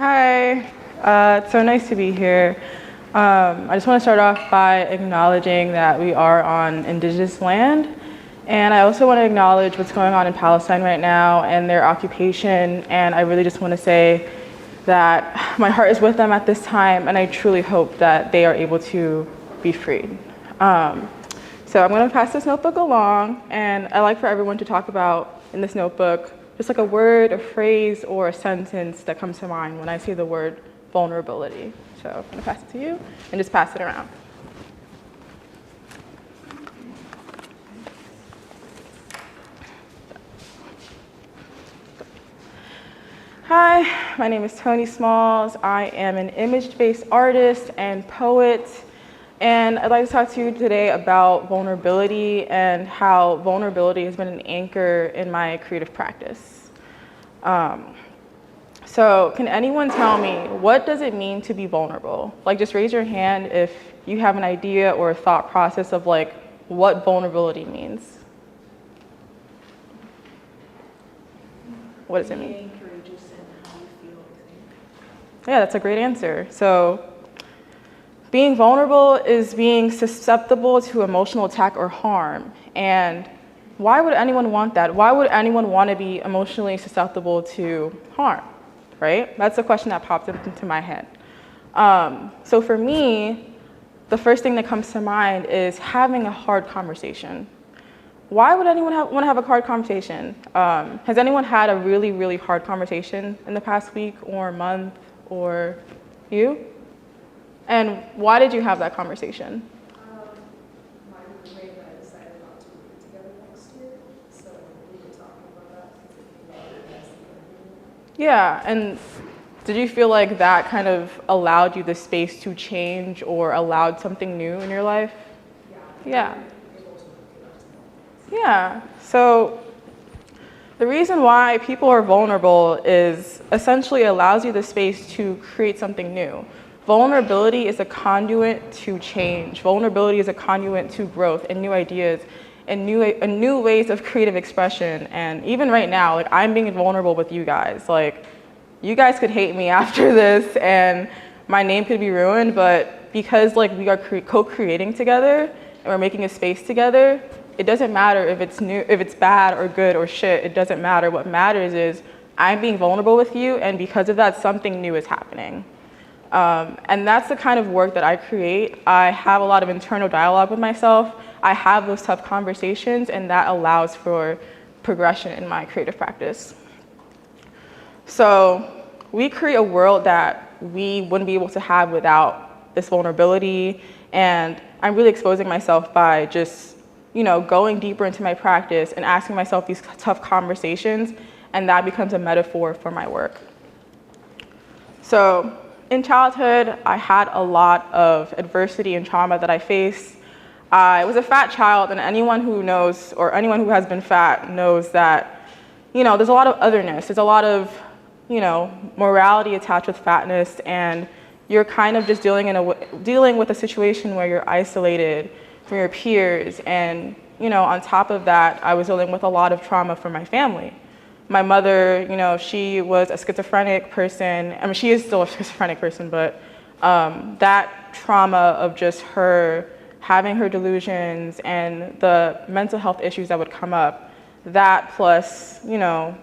Hi, it's so nice to be here. I just want to start off by acknowledging that we are on indigenous land. And I also want to acknowledge what's going on in Palestine right now and their occupation. And I really just want to say that my heart is with them at this time, and I truly hope that they are able to be freed. So I'm going to pass this notebook along, and I'd like for everyone to talk about in this notebook just like a word, a phrase, or a sentence that comes to mind when I say the word vulnerability. So I'm going to pass it to you and just pass it around. Hi, my name is Toni Smalls. I am an image-based artist and poet, and I'd like to talk to you today about vulnerability and how vulnerability has been an anchor in my creative practice. So can anyone tell me, what does it mean to be vulnerable? Like, just raise your hand if you have an idea or a thought process of like what vulnerability means. What does it mean? Being courageous in how you feel, I think. Yeah, that's a great answer. So being vulnerable is being susceptible to emotional attack or harm. And why would anyone want that? Why would anyone want to be emotionally susceptible to harm, right? That's the question that popped into my head. So for me, the first thing that comes to mind is having a hard conversation. Why would anyone want to have a hard conversation? Has anyone had a really, really hard conversation in the past week or month or you? And why did you have that conversation? My roommate and I decided not to live together next year, so we were talking about that because it came out as the Yeah, and did you feel like that kind of allowed you the space to change or allowed something new in your life? Yeah. Yeah, so the reason why people are vulnerable is essentially allows you the space to create something new. Vulnerability is a conduit to change. Vulnerability is a conduit to growth and new ideas and new ways of creative expression. And even right now, like, I'm being vulnerable with you guys. Like, you guys could hate me after this and my name could be ruined, but because like we are co-creating together and we're making a space together, it doesn't matter if it's new, if it's bad or good or shit, it doesn't matter. What matters is I'm being vulnerable with you, and because of that, something new is happening. And that's the kind of work that I create. I have a lot of internal dialogue with myself. I have those tough conversations, and that allows for progression in my creative practice. So we create a world that we wouldn't be able to have without this vulnerability, and I'm really exposing myself by just, going deeper into my practice and asking myself these tough conversations, and that becomes a metaphor for my work. So in childhood, I had a lot of adversity and trauma that I faced. I was a fat child, and anyone who knows, or anyone who has been fat knows that, there's a lot of otherness. There's a lot of, morality attached with fatness, and you're kind of just dealing with a situation where you're isolated from your peers. And, on top of that, I was dealing with a lot of trauma from my family. My mother, she was a schizophrenic person. I mean, she is still a schizophrenic person, but that trauma of just her having her delusions and the mental health issues that would come up, that plus,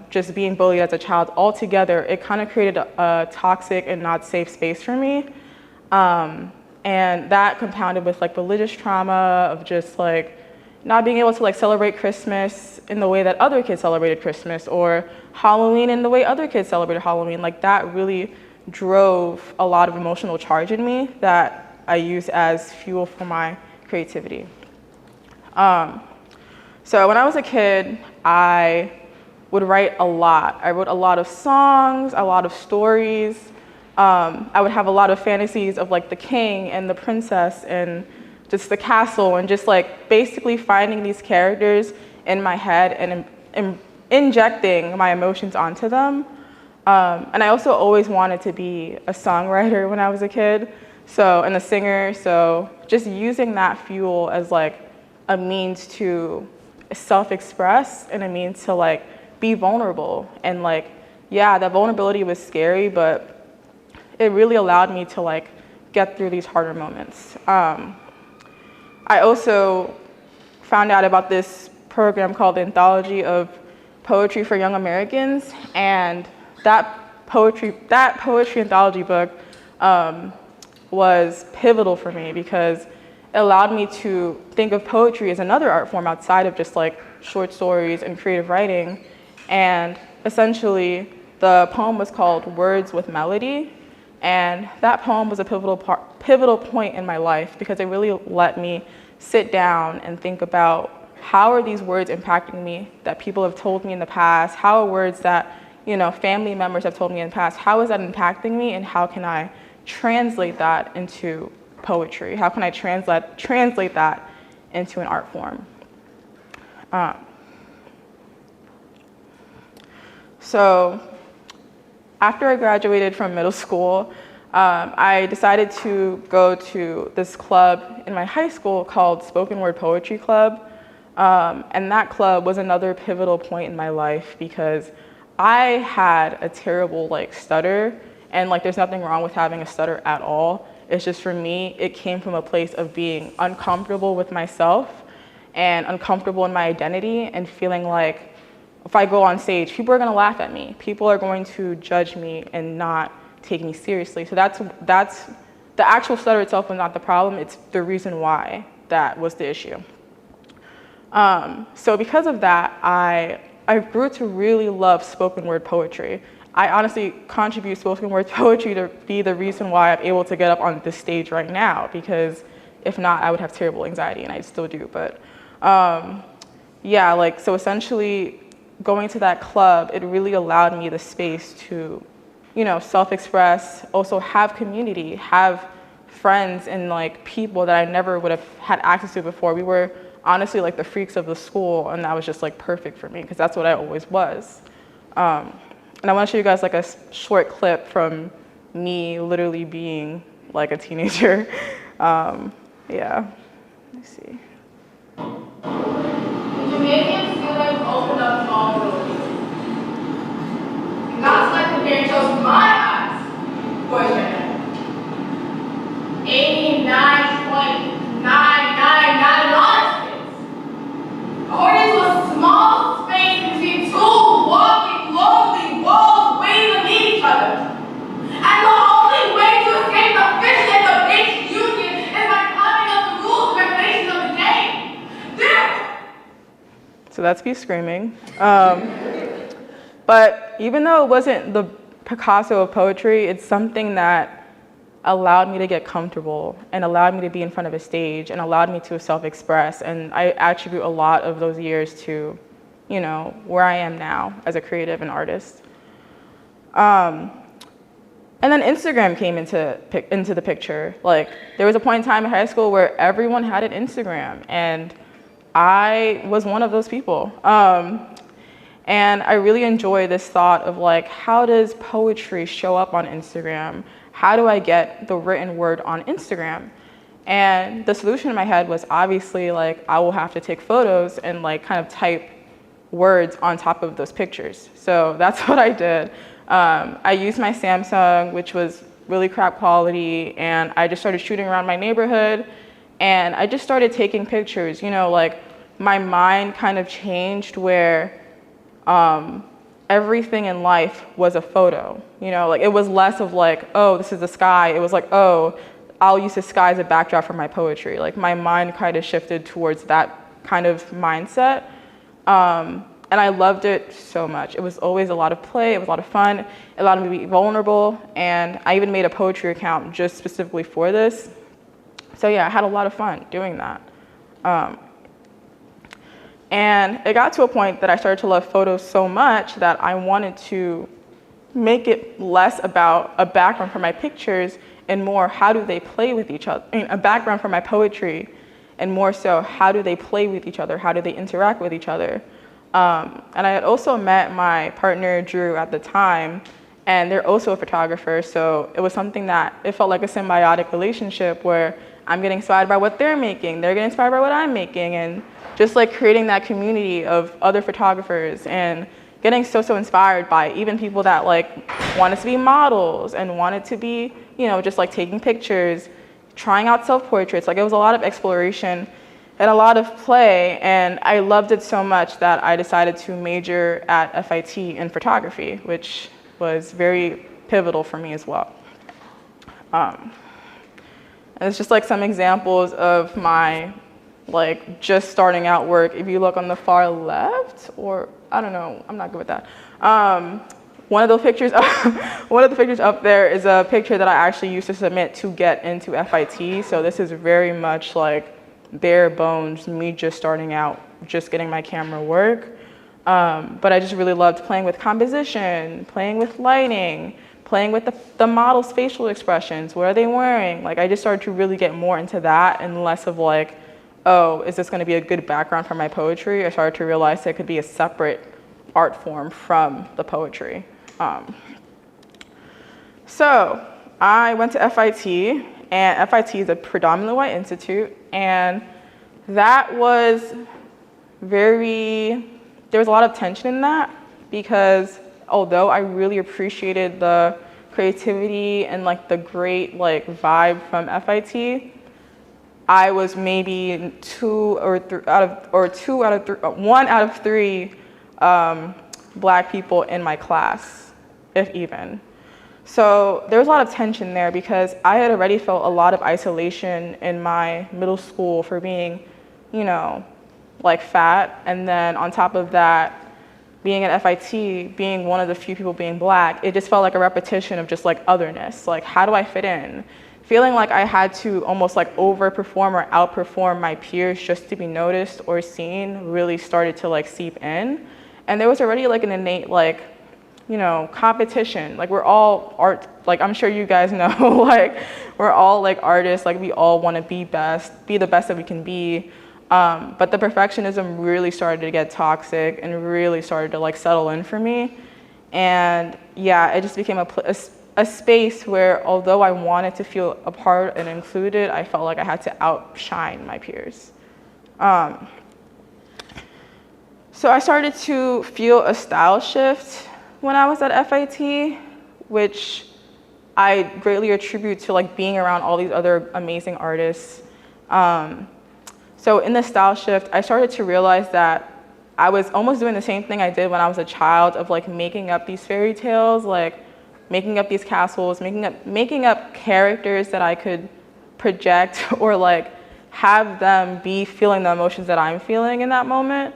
just being bullied as a child, altogether, it kind of created a toxic and not safe space for me. And that compounded with like religious trauma of just like not being able to like celebrate Christmas in the way that other kids celebrated Christmas, or Halloween in the way other kids celebrated Halloween. Like, that really drove a lot of emotional charge in me that I use as fuel for my creativity. So when I was a kid, I would write a lot. I wrote a lot of songs, a lot of stories. I would have a lot of fantasies of like the king and the princess and just the castle, and just like basically finding these characters in my head and injecting my emotions onto them. And I also always wanted to be a songwriter when I was a kid, and a singer. So just using that fuel as like a means to self-express and a means to like be vulnerable. And like, yeah, that vulnerability was scary, but it really allowed me to like get through these harder moments. I also found out about this program called the Anthology of Poetry for Young Americans, and that poetry anthology book was pivotal for me because it allowed me to think of poetry as another art form outside of just like short stories and creative writing. And essentially, the poem was called Words with Melody, and that poem was a pivotal point in my life because it really let me sit down and think about how are these words impacting me that people have told me in the past, how are words that family members have told me in the past, how is that impacting me, and how can I translate that into poetry? How can I translate that into an art form? So after I graduated from middle school, I decided to go to this club in my high school called Spoken Word Poetry Club. And that club was another pivotal point in my life because I had a terrible stutter, and there's nothing wrong with having a stutter at all. It's just for me, it came from a place of being uncomfortable with myself and uncomfortable in my identity and feeling like if I go on stage, people are gonna laugh at me. People are going to judge me and not take me seriously. So that's the actual stutter itself was not the problem, it's the reason why that was the issue. So because of that, I grew to really love spoken word poetry. I honestly contribute spoken word poetry to be the reason why I'm able to get up on this stage right now, because if not, I would have terrible anxiety, and I still do. But yeah, so essentially going to that club, it really allowed me the space to, self-express, also have community, have friends and people that I never would have had access to before. We were honestly the freaks of the school, and that was just perfect for me because that's what I always was. And I want to show you guys a short clip from me literally being a teenager. Yeah, let me see. Jamaican students opened up small rooms. Not like comparing chose my eyes, boyfriend. 89.999 audience. According to a small space between two walking, lonely walls waiting to meet each other. And the only way to escape the fish and the base union is by climbing up the rules and regulations of the game. So that's me screaming. But even though it wasn't the Picasso of poetry, it's something that allowed me to get comfortable and allowed me to be in front of a stage and allowed me to self-express. And I attribute a lot of those years to, where I am now as a creative and artist. And then Instagram came into the picture. There was a point in time in high school where everyone had an Instagram, and I was one of those people. And I really enjoy this thought of how does poetry show up on Instagram? How do I get the written word on Instagram? And the solution in my head was obviously I will have to take photos and kind of type words on top of those pictures. So that's what I did. I used my Samsung, which was really crap quality, and I just started shooting around my neighborhood, and I just started taking pictures. My mind kind of changed where everything in life was a photo. It was less of oh, this is the sky. It was oh, I'll use the sky as a backdrop for my poetry. My mind kind of shifted towards that kind of mindset. And I loved it so much. It was always a lot of play, it was a lot of fun, it allowed me to be vulnerable, and I even made a poetry account just specifically for this. So yeah, I had a lot of fun doing that. And it got to a point that I started to love photos so much that I wanted to make it less about a background for my pictures and more how do they play with each other, a background for my poetry, and more so how do they play with each other, how do they interact with each other. And I had also met my partner, Drew, at the time, and they're also a photographer, so it was something that it felt like a symbiotic relationship where I'm getting inspired by what they're making, they're getting inspired by what I'm making, and just creating that community of other photographers and getting so inspired by even people that like wanted to be models and wanted to be, you know, just like taking pictures, trying out self-portraits. Like it was a lot of exploration and a lot of play, and I loved it so much that I decided to major at FIT in photography, which was very pivotal for me as well. And it's just like some examples of my like just starting out work. If you look on the far left, or I don't know, I'm not good with that. One of the pictures up there is a picture that I actually used to submit to get into FIT. So this is very much like bare bones, me just starting out, just getting my camera work. But I just really loved playing with composition, playing with lighting, playing with the model's facial expressions. What are they wearing? Like I just started to really get more into that and less of like, oh, is this going to be a good background for my poetry? I started to realize it could be a separate art form from the poetry. So I went to FIT, and FIT is a predominantly white institute, and that was there was a lot of tension in that, because although I really appreciated the creativity and like the great like vibe from FIT, I was maybe one out of three Black people in my class, if even. So there was a lot of tension there because I had already felt a lot of isolation in my middle school for being, you know, like fat. And then on top of that, being at FIT, being one of the few people being Black, it just felt like a repetition of just like otherness. Like, how do I fit in? Feeling like I had to almost like overperform or outperform my peers just to be noticed or seen really started to like seep in. And there was already like an innate like, you know, competition. Like we're all art, like I'm sure you guys know, like we're all like artists, like we all want to be the best that we can be. But the perfectionism really started to get toxic and really started to like settle in for me. And yeah, it just became a space where although I wanted to feel a part and included, I felt like I had to outshine my peers. So I started to feel a style shift when I was at FIT, which I greatly attribute to like being around all these other amazing artists. So in the style shift, I started to realize that I was almost doing the same thing I did when I was a child of like making up these fairy tales, like making up these castles, making up characters that I could project or like have them be feeling the emotions that I'm feeling in that moment.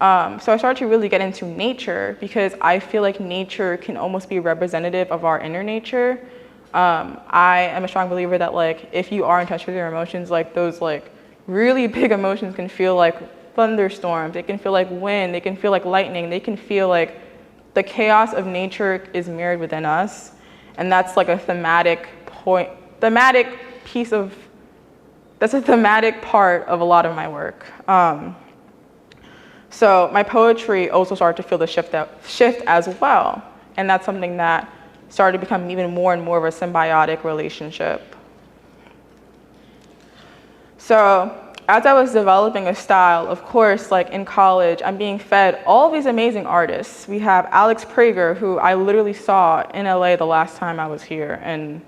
So I started to really get into nature because I feel like nature can almost be representative of our inner nature. I am a strong believer that like if you are in touch with your emotions, like those like really big emotions can feel like thunderstorms, they can feel like wind, they can feel like lightning, they can feel like the chaos of nature is mirrored within us. And that's like a thematic part of a lot of my work. So my poetry also started to feel the shift as well. And that's something that started to become even more and more of a symbiotic relationship. So as I was developing a style, of course, like in college, I'm being fed all these amazing artists. We have Alex Prager, who I literally saw in LA the last time I was here, and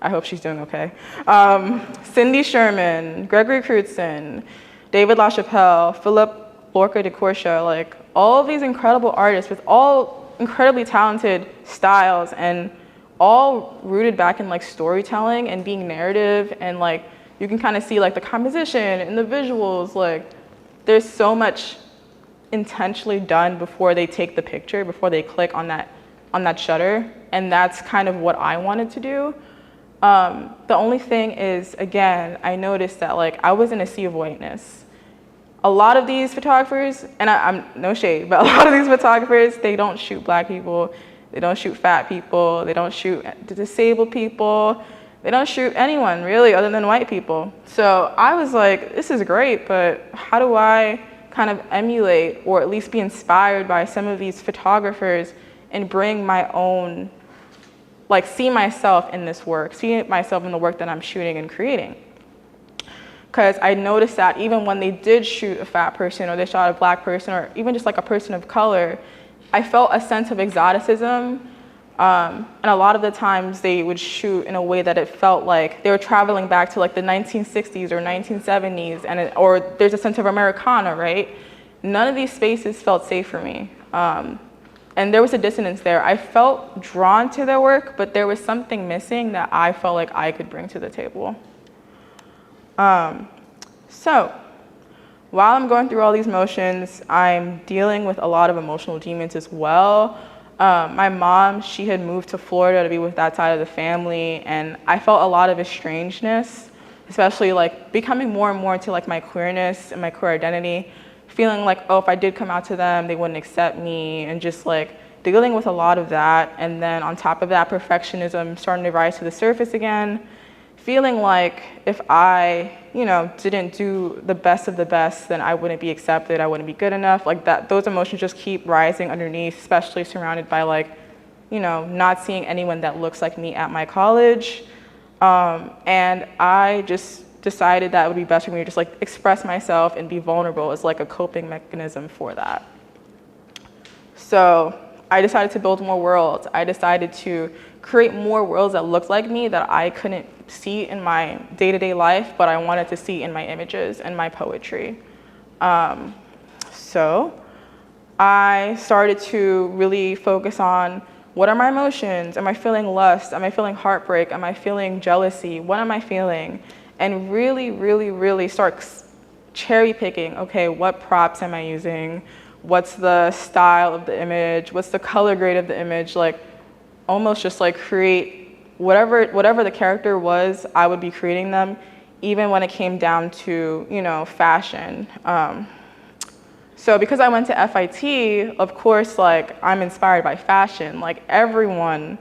I hope she's doing okay. Cindy Sherman, Gregory Crutzen, David LaChapelle, Philip Lorca de Corsia, like all of these incredible artists with all incredibly talented styles and all rooted back in like storytelling and being narrative, and like you can kind of see like the composition and the visuals, like there's so much intentionally done before they take the picture, before they click on that shutter, and that's kind of what I wanted to do. The only thing is, again, I noticed that like I was in a sea of whiteness. A lot of these photographers, and I'm no shade, but a lot of these photographers, they don't shoot Black people, they don't shoot fat people, they don't shoot disabled people, they don't shoot anyone really other than white people. So I was like, this is great, but how do I kind of emulate or at least be inspired by some of these photographers and bring my own, like see myself in this work, see myself in the work that I'm shooting and creating. Because I noticed that even when they did shoot a fat person or they shot a Black person or even just like a person of color, I felt a sense of exoticism. And a lot of the times they would shoot in a way that it felt like they were traveling back to like the 1960s or 1970s, or there's a sense of Americana, right? None of these spaces felt safe for me. And there was a dissonance there. I felt drawn to their work, but there was something missing that I felt like I could bring to the table. So while I'm going through all these motions, I'm dealing with a lot of emotional demons as well. My mom, she had moved to Florida to be with that side of the family, and I felt a lot of estrangedness, especially like becoming more and more into like my queerness and my queer identity, feeling like, oh, if I did come out to them, they wouldn't accept me, and just like dealing with a lot of that. And then on top of that, perfectionism starting to rise to the surface again, feeling like if I, didn't do the best of the best, then I wouldn't be accepted, I wouldn't be good enough. Like that, those emotions just keep rising underneath, especially surrounded by like, not seeing anyone that looks like me at my college. And I just decided that it would be best for me to just like express myself and be vulnerable as like a coping mechanism for that. So I decided to build more worlds. I decided to create more worlds that looked like me that I couldn't see in my day-to-day life, but I wanted to see in my images and my poetry. So I started to really focus on what are my emotions? Am I feeling lust? Am I feeling heartbreak? Am I feeling jealousy? What am I feeling? And really, really, really start cherry picking, okay, what props am I using? What's the style of the image? What's the color grade of the image? Like almost just like create whatever the character was, I would be creating them, even when it came down to, fashion. So because I went to FIT, of course, like I'm inspired by fashion. Like everyone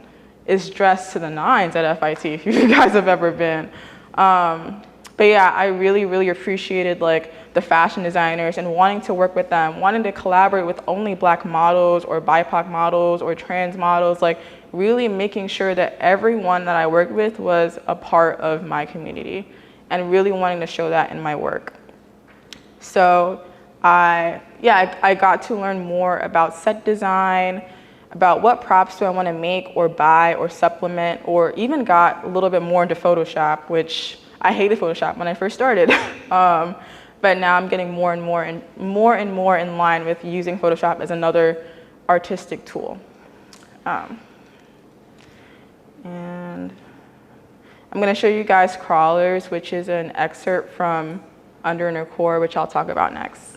is dressed to the nines at FIT, if you guys have ever been. But yeah, I really, really appreciated like the fashion designers and wanting to work with them, wanting to collaborate with only Black models or BIPOC models or trans models, like really making sure that everyone that I worked with was a part of my community and really wanting to show that in my work. So I got to learn more about set design, about what props do I want to make or buy or supplement, or even got a little bit more into Photoshop, which I hated Photoshop when I first started. But now I'm getting more and more in line with using Photoshop as another artistic tool. And I'm going to show you guys crawlers, which is an excerpt from Under Inner Core, which I'll talk about next.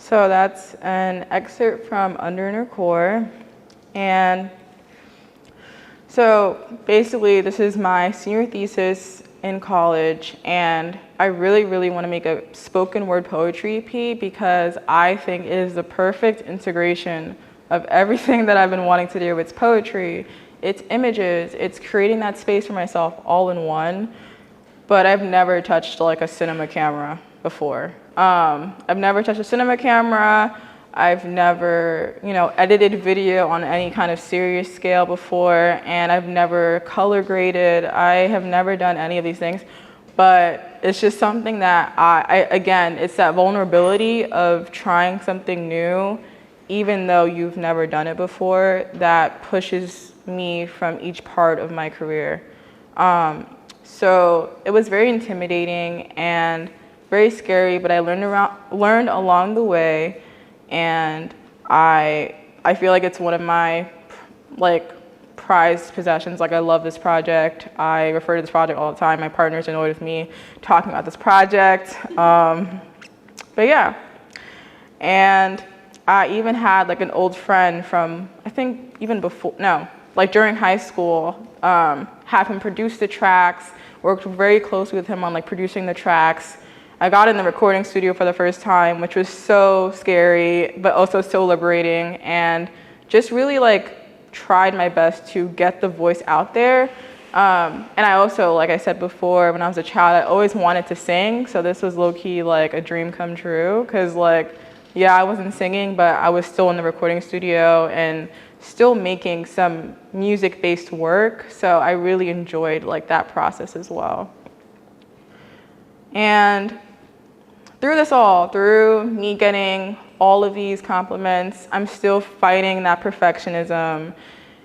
So that's an excerpt from Under Inner Core. And so basically this is my senior thesis in college, and I really, really want to make a spoken word poetry EP because I think it is the perfect integration of everything that I've been wanting to do. It's poetry, it's images, it's creating that space for myself all in one. But I've never touched like a cinema camera before. I've never touched a cinema camera. I've never, edited video on any kind of serious scale before, and I've never color graded. I have never done any of these things, but it's just something that again, it's that vulnerability of trying something new, even though you've never done it before, that pushes me from each part of my career. So it was very intimidating and very scary, but I learned along the way, and I feel like it's one of my prized possessions. Like, I love this project. I refer to this project all the time. My partner's annoyed with me talking about this project. But yeah, and I even had an old friend from, I think even before, no, during high school, have him produce the tracks, worked very closely with him on producing the tracks. I got in the recording studio for the first time, which was so scary, but also so liberating, and just really tried my best to get the voice out there. And I also, like I said before, when I was a child, I always wanted to sing, so this was low-key a dream come true, because yeah, I wasn't singing, but I was still in the recording studio and still making some music-based work, so I really enjoyed that process as well. And through me getting all of these compliments, I'm still fighting that perfectionism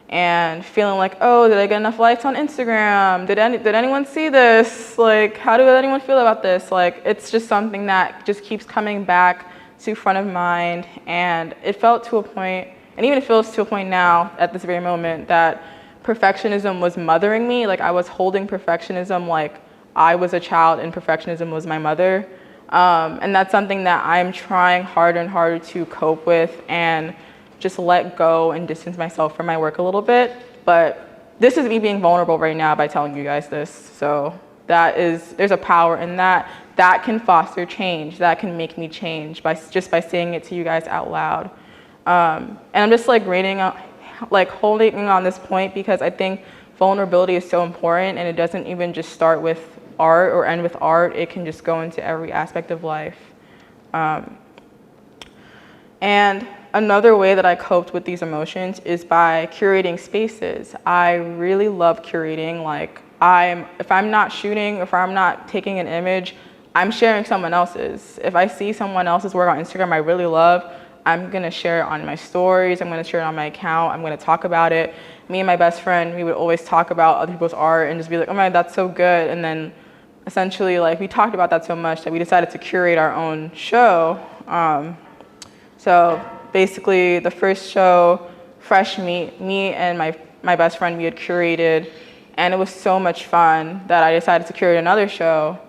and feeling oh, did I get enough likes on Instagram? Did anyone see this? How did anyone feel about this? It's just something that just keeps coming back to front of mind, and it felt to a point, and even it feels to a point now at this very moment, that perfectionism was mothering me. I was holding perfectionism like I was a child and perfectionism was my mother. And that's something that I'm trying harder and harder to cope with and just let go and distance myself from my work a little bit. But this is me being vulnerable right now by telling you guys this. So there's a power in that. That can foster change. That can make me change just by saying it to you guys out loud. And I'm just holding on this point because I think vulnerability is so important, and it doesn't even just start with art or end with art. It can just go into every aspect of life. And another way that I coped with these emotions is by curating spaces. I really love curating. If I'm not shooting, if I'm not taking an image, I'm sharing someone else's. If I see someone else's work on Instagram I really love, I'm gonna share it on my stories, I'm gonna share it on my account, I'm gonna talk about it. Me and my best friend, we would always talk about other people's art and just be like, oh my God, that's so good. And then essentially, we talked about that so much that we decided to curate our own show. So basically, the first show, Fresh Meat, me and my best friend, we had curated, and it was so much fun that I decided to curate another show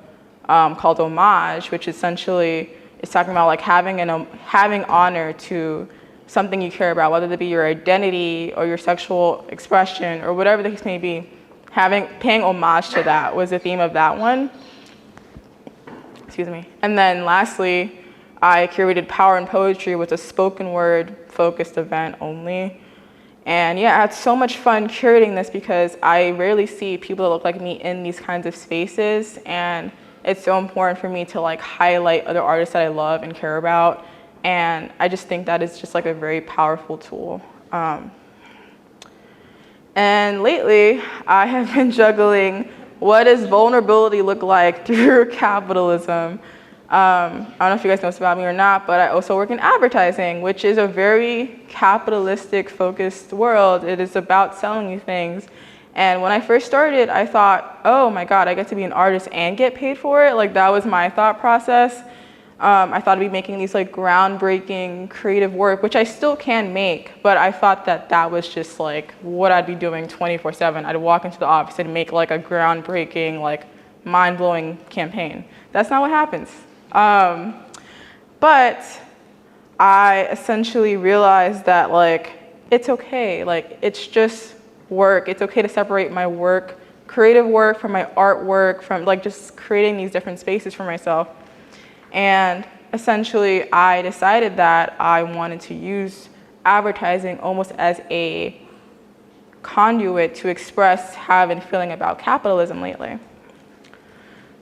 called Homage, which essentially is talking about having honor to something you care about, whether it be your identity or your sexual expression or whatever the case may be. Paying homage to that was the theme of that one. Excuse me. And then lastly, I curated Power and Poetry, with a spoken word focused event only. And yeah, I had so much fun curating this because I rarely see people that look like me in these kinds of spaces, and it's so important for me to highlight other artists that I love and care about. And I just think that is just a very powerful tool. And lately, I have been juggling what does vulnerability look like through capitalism. I don't know if you guys know this about me or not, but I also work in advertising, which is a very capitalistic focused world. It is about selling you things. And when I first started, I thought, oh my God, I get to be an artist and get paid for it. That was my thought process. I thought I'd be making these groundbreaking creative work, which I still can make, but I thought that was just what I'd be doing 24/7. I'd walk into the office and make a groundbreaking, mind-blowing campaign. That's not what happens. But I essentially realized that it's okay. It's just work. It's okay to separate my work, creative work, from my artwork, from just creating these different spaces for myself. And essentially, I decided that I wanted to use advertising almost as a conduit to express how I've been feeling about capitalism lately.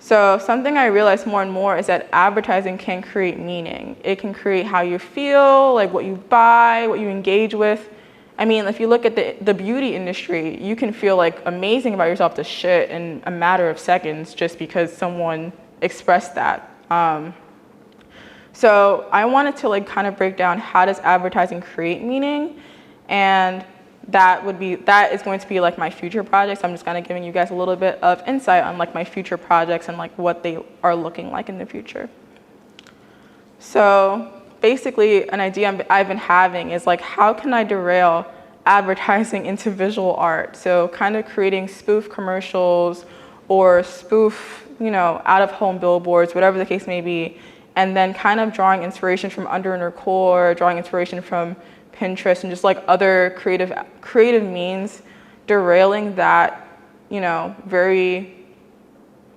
So something I realized more and more is that advertising can create meaning. It can create how you feel, like what you buy, what you engage with. I mean, if you look at the beauty industry, you can feel like amazing about yourself to shit in a matter of seconds just because someone expressed that. So I wanted to like kind of break down how does advertising create meaning, and that is going to be like my future projects. I'm just kind of giving you guys a little bit of insight on like my future projects and like what they are looking like in the future. So basically an idea I've been having is like, how can I derail advertising into visual art? So kind of creating spoof commercials or spoof, out of home billboards, whatever the case may be. And then kind of drawing inspiration from Under and Core, drawing inspiration from Pinterest and just like other creative means, derailing that, very,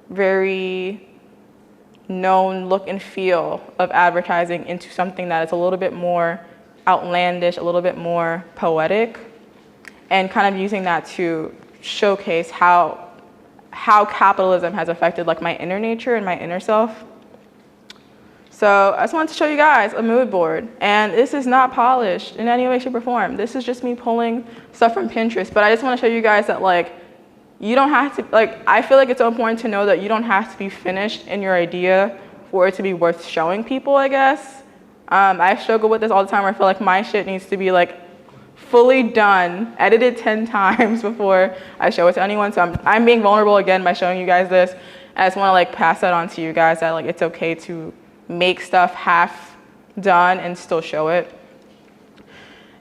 very known look and feel of advertising into something that is a little bit more outlandish, a little bit more poetic, and kind of using that to showcase how capitalism has affected like my inner nature and my inner self. So I just wanted to show you guys a mood board, and this is not polished in any way, shape, or form. This is just me pulling stuff from Pinterest, but I just want to show you guys that like, you don't have to, like, I feel like it's so important to know that you don't have to be finished in your idea for it to be worth showing people, I guess. I struggle with this all the time where I feel like my shit needs to be like fully done, edited 10 times before I show it to anyone. So I'm being vulnerable again by showing you guys this. I just want to like pass that on to you guys that like it's okay to make stuff half done and still show it.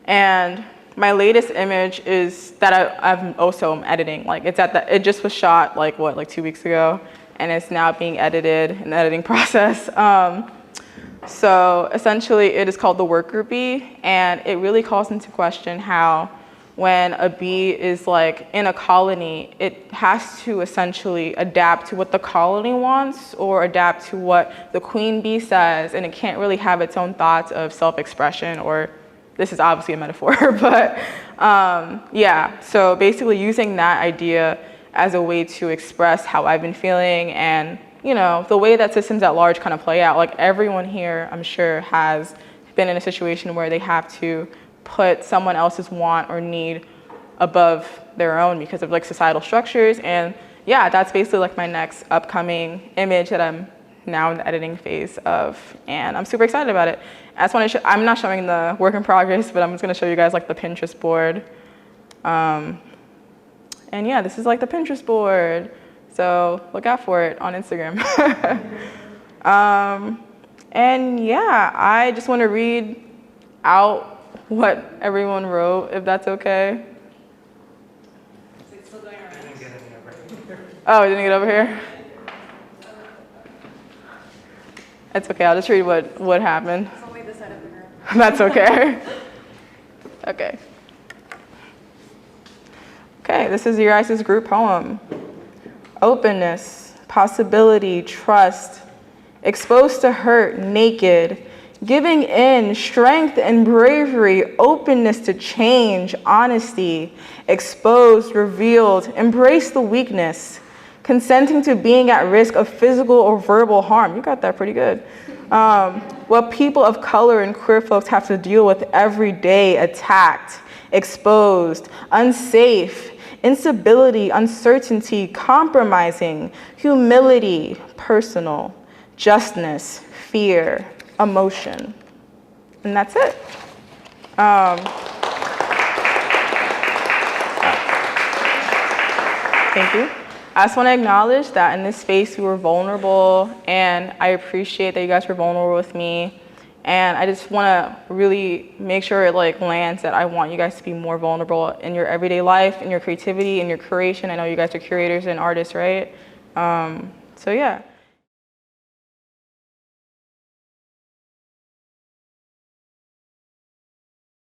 And my latest image is that I'm also editing. Like it just was shot like 2 weeks ago, and it's now being edited in the editing process. So essentially it is called the worker bee, and it really calls into question how when a bee is like in a colony, it has to essentially adapt to what the colony wants or adapt to what the queen bee says, and it can't really have its own thoughts of self-expression, or this is obviously a metaphor, but yeah, so basically using that idea as a way to express how I've been feeling and the way that systems at large kind of play out. Like everyone here, I'm sure, has been in a situation where they have to put someone else's want or need above their own because of like societal structures. And yeah, that's basically like my next upcoming image that I'm now in the editing phase of, and I'm super excited about it. I just want to I'm not showing the work in progress, but I'm just going to show you guys like the Pinterest board. And yeah, this is like the Pinterest board, so look out for it on Instagram. And yeah, I just want to read out what everyone wrote, if that's okay. Is it still going around? Oh, it didn't get over here? It's okay, I'll just read what happened. It's only this side of the room. That's okay. Okay. Okay, this is your guys' group poem. Openness, possibility, trust, exposed to hurt, naked, giving in, strength and bravery, openness to change, honesty, exposed, revealed, embrace the weakness, consenting to being at risk of physical or verbal harm. You got that pretty good. What people of color and queer folks have to deal with every day: attacked, exposed, unsafe, instability, uncertainty, compromising, humility, personal, justness, fear, emotion. And that's it. Thank you. I just want to acknowledge that in this space we were vulnerable, and I appreciate that you guys were vulnerable with me. And I just want to really make sure it like lands that I want you guys to be more vulnerable in your everyday life, in your creativity, in your curation. I know you guys are curators and artists, right? So yeah.